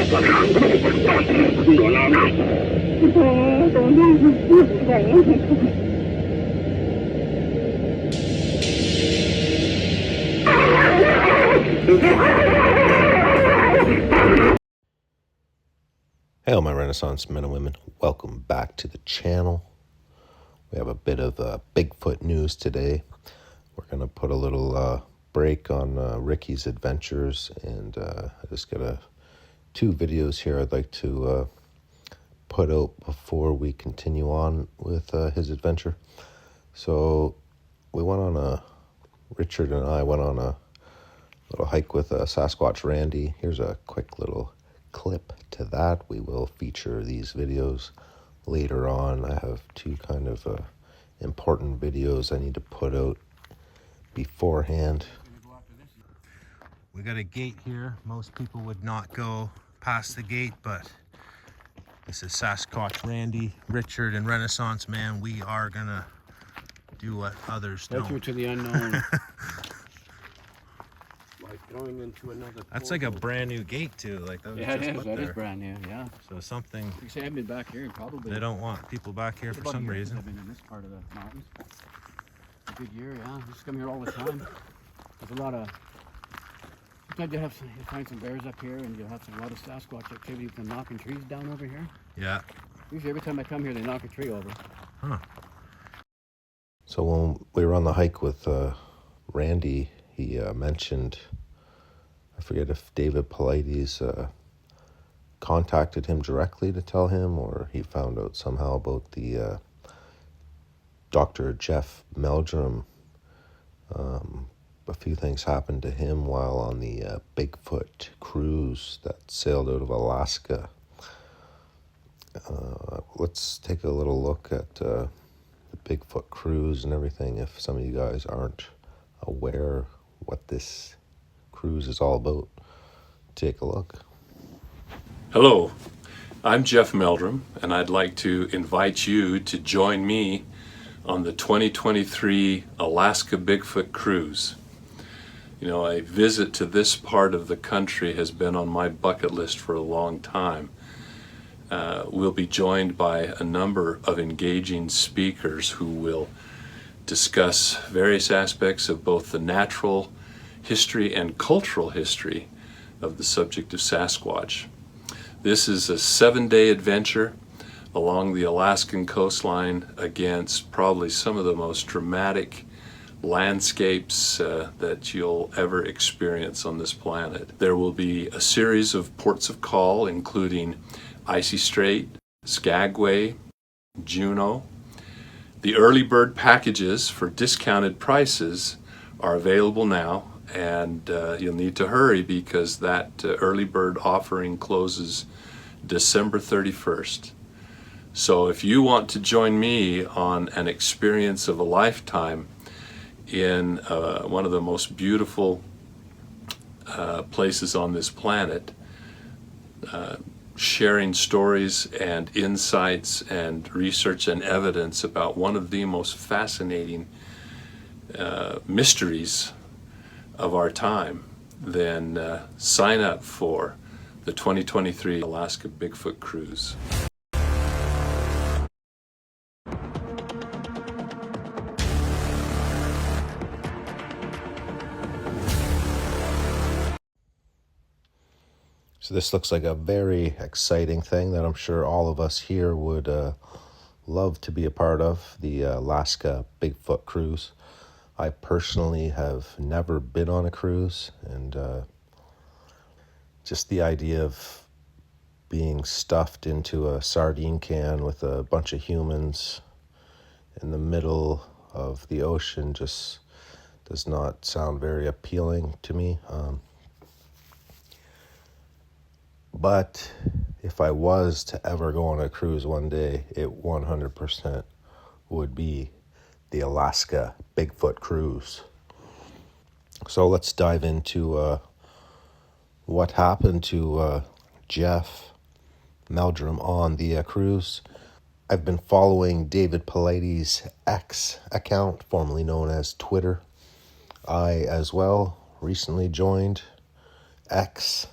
Hey, all my Renaissance men and women, welcome back to the channel. We have a bit of Bigfoot news today. We're going to put a little break on Ricky's adventures, and I just got two videos here I'd like to put out before we continue on with his adventure. So Richard and I went on a little hike with Sasquatch Randy. Here's a quick little clip to that. We will feature these videos later on. I have two kind of important videos I need to put out beforehand. We got a gate here. Most people would not go past the gate, but this is Sasquatch Randy, Richard, and Renaissance Man. We are gonna do what others don't. Venture to the unknown. Going into another That's like a brand new gate too. Like that was yeah, just it is. put That there. is brand new. Yeah. So something. You say I've been back here and probably They don't want people back here for some reason. I've been in this part of the mountains. A good year, yeah. I just come here all the time. There's a lot of. Sometimes you find some bears up here, and you'll have a lot of Sasquatch activity with them knocking trees down over here. Yeah. Usually every time I come here, they knock a tree over. Huh. So when we were on the hike with Randy, he mentioned. I forget if David Paulides contacted him directly to tell him, or he found out somehow about the Dr. Jeff Meldrum. A few things happened to him while on the Bigfoot Cruise that sailed out of Alaska. Let's take a little look at the Bigfoot Cruise and everything, if some of you guys aren't aware what this cruise is all about. Take a look. Hello, I'm Jeff Meldrum, and I'd like to invite you to join me on the 2023 Alaska Bigfoot Cruise. You know, a visit to this part of the country has been on my bucket list for a long time. We'll be joined by a number of engaging speakers who will discuss various aspects of both the natural history and cultural history of the subject of Sasquatch. This is a 7-day adventure along the Alaskan coastline against probably some of the most dramatic landscapes that you'll ever experience on this planet. There will be a series of ports of call, including Icy Strait, Skagway, Juneau. The early bird packages for discounted prices are available now, and you'll need to hurry because that early bird offering closes December 31st. So if you want to join me on an experience of a lifetime in one of the most beautiful places on this planet, sharing stories and insights and research and evidence about one of the most fascinating mysteries of our time, then sign up for the 2023 Alaska Bigfoot Cruise. So this looks like a very exciting thing that I'm sure all of us here would love to be a part of, the Alaska Bigfoot Cruise. I personally have never been on a cruise, and just the idea of being stuffed into a sardine can with a bunch of humans in the middle of the ocean just does not sound very appealing to me. But if I was to ever go on a cruise one day, it 100% would be the Alaska Bigfoot Cruise. So let's dive into what happened to Jeff Meldrum on the cruise. I've been following David Paulides' X account, formerly known as Twitter. I, as well, recently joined X.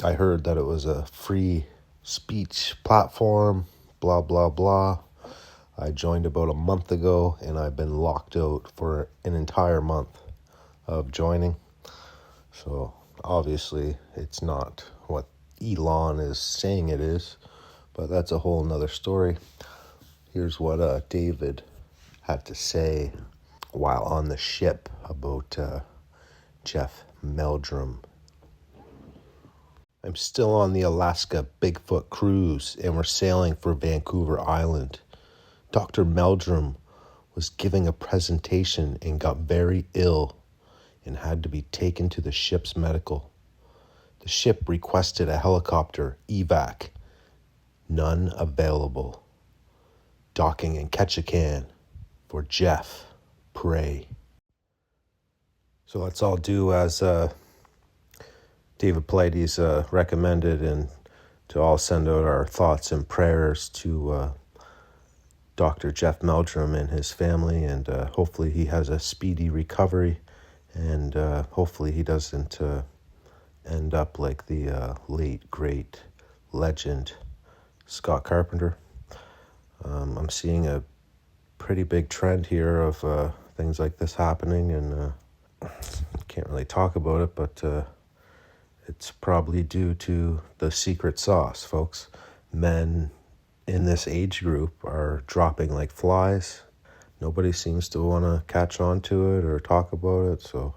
I heard that it was a free speech platform, blah, blah, blah. I joined about a month ago, and I've been locked out for an entire month of joining. So obviously it's not what Elon is saying it is, but that's a whole nother story. Here's what David had to say while on the ship about Jeff Meldrum. I'm still on the Alaska Bigfoot Cruise, and we're sailing for Vancouver Island. Dr. Meldrum was giving a presentation and got very ill and had to be taken to the ship's medical. The ship requested a helicopter evac. None available. Docking in Ketchikan for Jeff. Pray. So let's all do as David Paulides recommended, and to all send out our thoughts and prayers to Dr. Jeff Meldrum and his family, and hopefully he has a speedy recovery, and hopefully he doesn't end up like the late, great legend Scott Carpenter. I'm seeing a pretty big trend here of things like this happening, and can't really talk about it, but it's probably due to the secret sauce, folks. Men in this age group are dropping like flies. Nobody seems to want to catch on to it or talk about it, so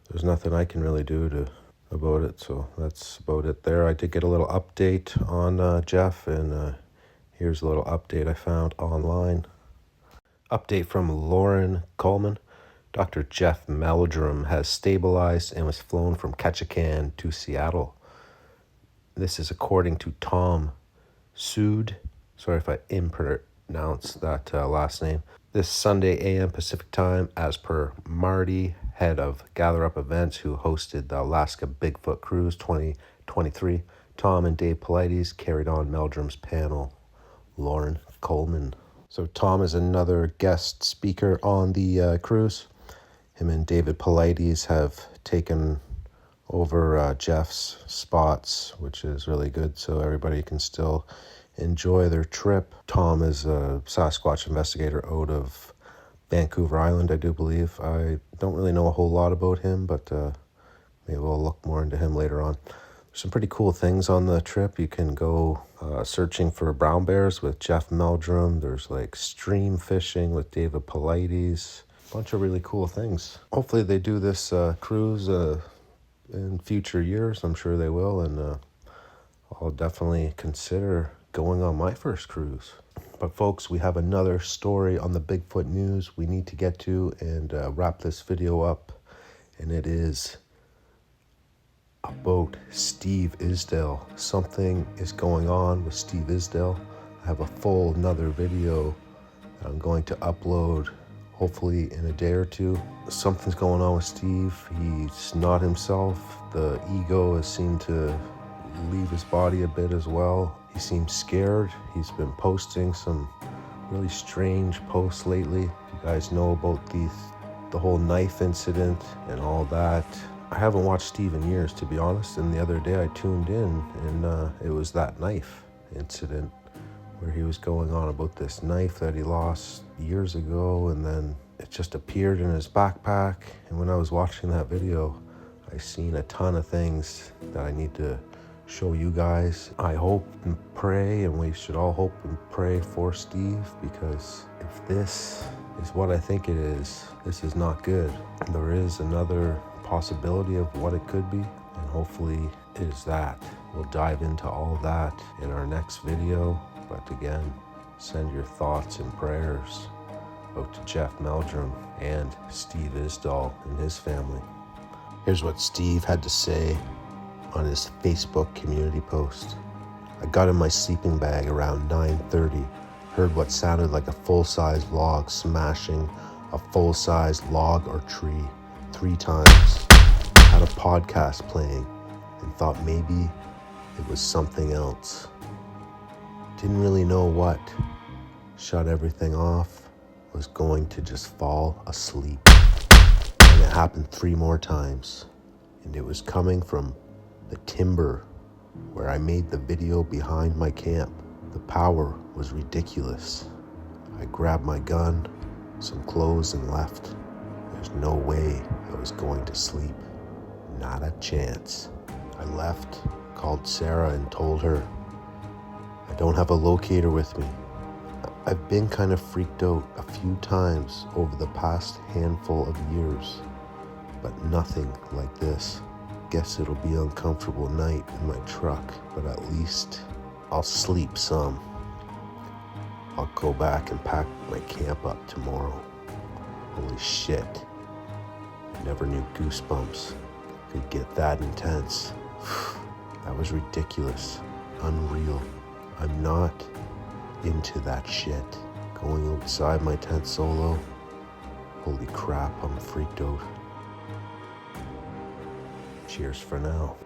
there's nothing I can really do about it. So that's about it there. I did get a little update on Jeff, and here's a little update I found online. Update from Lauren Coleman. Dr. Jeff Meldrum has stabilized and was flown from Ketchikan to Seattle. This is according to Tom Sood. Sorry if I impronounce that last name. This Sunday a.m. Pacific time, as per Marty, head of Gather Up Events, who hosted the Alaska Bigfoot Cruise 2023. Tom and Dave Paulides carried on Meldrum's panel. Lauren Coleman. So Tom is another guest speaker on the cruise. Him and David Paulides have taken over Jeff's spots, which is really good, so everybody can still enjoy their trip. Tom is a Sasquatch investigator out of Vancouver Island, I do believe. I don't really know a whole lot about him, but maybe we'll look more into him later on. There's some pretty cool things on the trip. You can go searching for brown bears with Jeff Meldrum. There's like stream fishing with David Paulides. Bunch of really cool things. Hopefully they do this cruise in future years. I'm sure they will, and I'll definitely consider going on my first cruise. But folks, we have another story on the Bigfoot news we need to get to and wrap this video up, and it is about Steve Isdahl. Something is going on with Steve Isdahl. I have a full another video that I'm going to upload hopefully in a day or two. Something's going on with Steve. He's not himself. The ego has seemed to leave his body a bit as well. He seems scared. He's been posting some really strange posts lately. You guys know about the whole knife incident and all that. I haven't watched Steve in years, to be honest, and the other day I tuned in, and it was that knife incident where he was going on about this knife that he lost years ago, and then it just appeared in his backpack. And when I was watching that video, I seen a ton of things that I need to show you guys. I hope and pray, and we should all hope and pray for Steve, because if this is what I think it is, this is not good. There is another possibility of what it could be, and hopefully it is that. We'll dive into all that in our next video. But again, send your thoughts and prayers out to Jeff Meldrum and Steve Isdahl and his family. Here's what Steve had to say on his Facebook community post. I got in my sleeping bag around 9:30, heard what sounded like a full-size log smashing a full-size log or tree 3 times, had a podcast playing, and thought maybe it was something else. Didn't really know what. Shut everything off. Was going to just fall asleep. And it happened 3 more times. And it was coming from the timber where I made the video behind my camp. The power was ridiculous. I grabbed my gun, some clothes, and left. There's no way I was going to sleep. Not a chance. I left, called Sarah, and told her, I don't have a locator with me. I've been kind of freaked out a few times over the past handful of years, but nothing like this. Guess it'll be an uncomfortable night in my truck, but at least I'll sleep some. I'll go back and pack my camp up tomorrow. Holy shit. I never knew goosebumps could get that intense. That was ridiculous. Unreal. I'm not into that shit. Going outside my tent solo? Holy crap, I'm freaked out. Cheers for now.